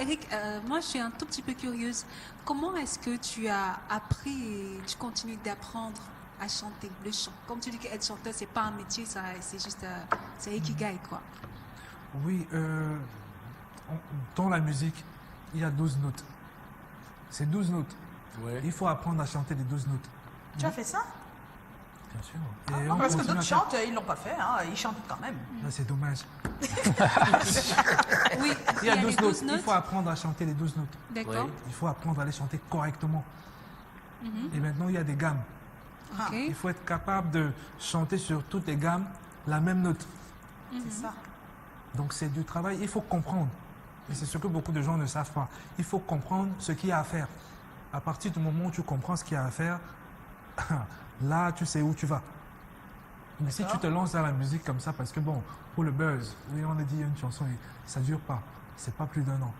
Eric, moi, je suis un tout petit peu curieuse. Comment est-ce que tu as appris et tu continues d'apprendre à chanter le chant? Comme tu dis qu'être chanteur, c'est pas un métier, ça, c'est juste, c'est ikigai, quoi. Oui, dans la musique, il y a 12 notes. C'est 12 notes. Ouais. Il faut apprendre à chanter les 12 notes. Tu as fait ça? Bien sûr. Non, parce que continue d'autres à faire. chantent, ils l'ont pas fait, hein, ils chantent quand même. Là, c'est dommage. Oui, Il y a les 12 12 notes. Il faut apprendre à chanter les 12 notes. D'accord. Oui. Il faut apprendre à les chanter correctement. Et maintenant, il y a des gammes. Ok. Il faut être capable de chanter sur toutes les gammes la même note. C'est ça. Donc c'est du travail, il faut comprendre. Et c'est ce que beaucoup de gens ne savent pas. Il faut comprendre ce qu'il y a à faire. À partir du moment où tu comprends ce qu'il y a à faire, là tu sais où tu vas. Mais si tu te lances dans la musique comme ça, parce que bon, pour le buzz, oui on a dit une chanson, et ça ne dure pas. C'est pas plus d'1 an.